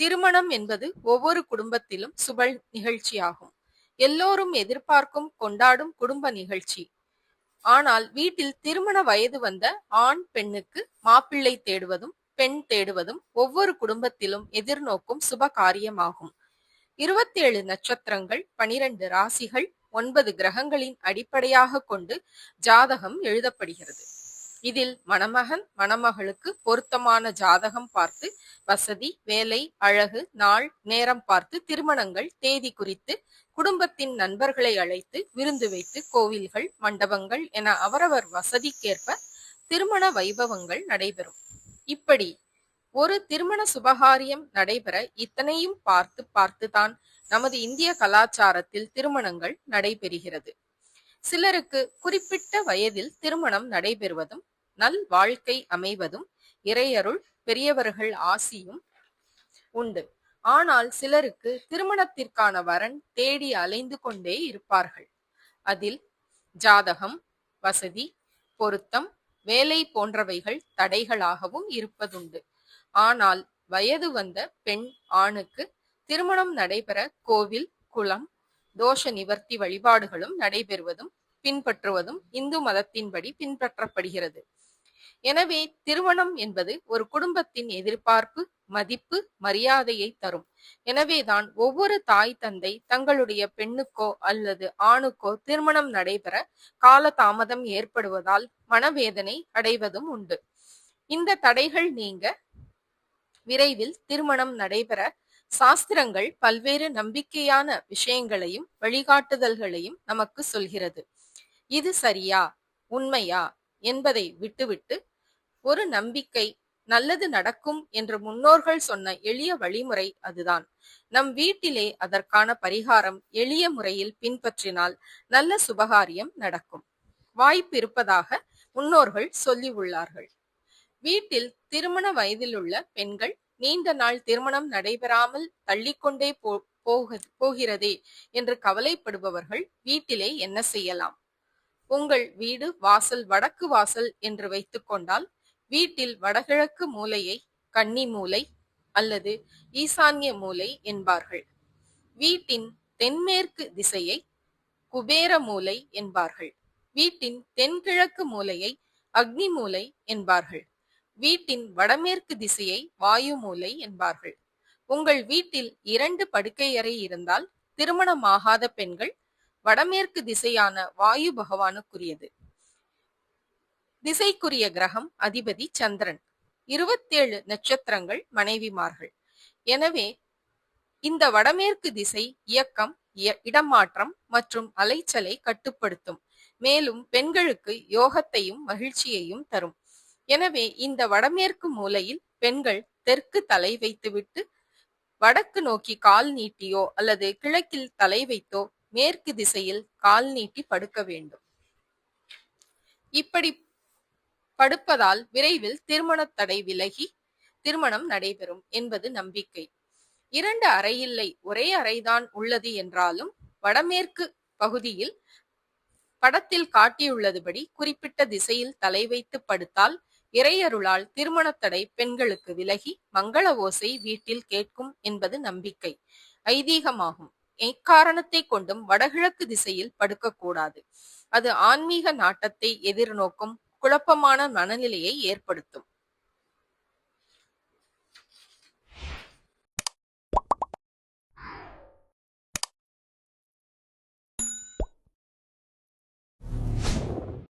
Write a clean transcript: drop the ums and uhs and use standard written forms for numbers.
திருமணம் என்பது ஒவ்வொரு குடும்பத்திலும் சுப நிகழ்ச்சியாகும். எல்லோரும் எதிர்பார்க்கும் கொண்டாடும் குடும்ப நிகழ்ச்சி. ஆனால் வீட்டில் திருமண வயது வந்த ஆண் பெண்ணுக்கு மாப்பிள்ளை தேடுவதும் பெண் தேடுவதும் ஒவ்வொரு குடும்பத்திலும் எதிர்நோக்கும் சுப காரியமாகும். 27 நட்சத்திரங்கள், 12 ராசிகள், 9 கிரகங்களின் அடிப்படையாக கொண்டு ஜாதகம் எழுதப்படுகிறது. இதில் மணமகன் மணமகளுக்கு பொருத்தமான ஜாதகம் பார்த்து வசதி, வேலை, அழகு, நாள், நேரம் பார்த்து திருமணங்கள் தேதி குறித்து குடும்பத்தின் நண்பர்களை அழைத்து விருந்து வைத்து கோவில்கள், மண்டபங்கள் என அவரவர் வசதிக்கேற்ப திருமண வைபவங்கள் நடைபெறும். இப்படி ஒரு திருமண சுபகாரியம் நடைபெற இத்தனையும் பார்த்து பார்த்துதான் நமது இந்திய கலாச்சாரத்தில் திருமணங்கள் நடைபெறுகிறது. சிலருக்கு குறிப்பிட்ட வயதில் திருமணம் நடைபெறுவதும் நல் வாழ்க்கை அமைவதும் இறையருள் பெரியவர்கள் ஆசியும் உண்டு. ஆனால் சிலருக்கு திருமணத்திற்கான வரன் தேடி அலைந்து கொண்டே இருப்பார்கள். அதில் ஜாதகம், வசதி, பொருத்தம், வேலை போன்றவைகள் தடைகளாகவும் இருப்பதுண்டு. ஆனால் வயது வந்த பெண் ஆணுக்கு திருமணம் நடைபெற கோவில், குளம், தோஷ நிவர்த்தி வழிபாடுகளும் நடைபெறுவதும் பின்பற்றுவதும் இந்து மதத்தின்படி பின்பற்றப்படுகிறது. எனவே திருமணம் என்பது ஒரு குடும்பத்தின் எதிர்பார்ப்பு, மதிப்பு, மரியாதையை தரும். எனவேதான் ஒவ்வொரு தாய் தந்தை தங்களுடைய பெண்ணுக்கோ அல்லது ஆணுக்கோ திருமணம் நடைபெற கால தாமதம் ஏற்படுவதால் மனவேதனை அடைவதும் உண்டு. இந்த தடைகள் நீங்க விரைவில் திருமணம் நடைபெற சாஸ்திரங்கள் பல்வேறு நம்பிக்கையான விஷயங்களையும் வழிகாட்டுதல்களையும் நமக்கு சொல்கிறது. இது சரியா, உண்மையா என்பதை விட்டுவிட்டு ஒரு நம்பிக்கை, நல்லது நடக்கும் என்று முன்னோர்கள் சொன்ன எளிய வழிமுறை அதுதான். நம் வீட்டிலே அதற்கான பரிகாரம் எளிய முறையில் பின்பற்றினால் நல்ல சுபகாரியம் நடக்கும். வாய்ப்பு இருப்பதாக முன்னோர்கள் சொல்லி உள்ளார்கள். வீட்டில் திருமண வயதிலுள்ள பெண்கள் நீண்ட நாள் திருமணம் நடைபெறாமல் தள்ளிக்கொண்டே போகிறதே என்று கவலைப்படுபவர்கள் வீட்டிலே என்ன செய்யலாம்? உங்கள் வீடு வாசல் வடக்கு வாசல் என்று வைத்துக் கொண்டால் வீட்டில் வடகிழக்கு மூலையை கன்னி மூலை அல்லது ஈசான்ய மூலை என்பார்கள். வீட்டின் தென்மேற்கு திசையை குபேர மூலை என்பார்கள். வீட்டின் தென்கிழக்கு மூலையை அக்னி மூலை என்பார்கள். வீட்டின் வடமேற்கு திசையை வாயு மூலை என்பார்கள். உங்கள் வீட்டில் 2 படுக்கையறை இருந்தால் திருமணமாகாத பெண்கள் வடமேற்கு திசையான வாயு பகவானுக்குரியது. திசைக்குரிய கிரகம் அதிபதி சந்திரன். 27 நட்சத்திரங்கள் மனைவிமார்கள். எனவே இந்த வடமேற்கு திசை இயக்கம், இடமாற்றம் மற்றும் அலைச்சலை கட்டுப்படுத்தும். மேலும் பெண்களுக்கு யோகத்தையும் மகிழ்ச்சியையும் தரும். எனவே இந்த வடமேற்கு மூலையில் பெண்கள் தெற்கு தலை வைத்துவிட்டு வடக்கு நோக்கி கால் நீட்டியோ அல்லது கிழக்கில் தலை வைத்தோ மேற்கு திசையில் கால் நீட்டி படுக்க வேண்டும். இப்படி படுப்பதால் விரைவில் திருமண தடை விலகி திருமணம் நடைபெறும் என்பது நம்பிக்கை. 2 அறையில்லை, ஒரே அறைதான் உள்ளது என்றாலும் வடமேற்கு பகுதியில் படத்தில் காட்டியுள்ளதுபடி குறிப்பிட்ட திசையில் தலை வைத்து படுத்தால் இறையருளால் திருமண தடை பெண்களுக்கு விலகி மங்கள ஓசை வீட்டில் கேட்கும் என்பது நம்பிக்கை, ஐதீகமாகும். எக்காரணத்தை கொண்டும் வடகிழக்கு திசையில் படுக்கக்கூடாது. அது ஆன்மீக நாட்டத்தை எதிர்நோக்கும் குழப்பமான மனநிலையை ஏற்படுத்தும்.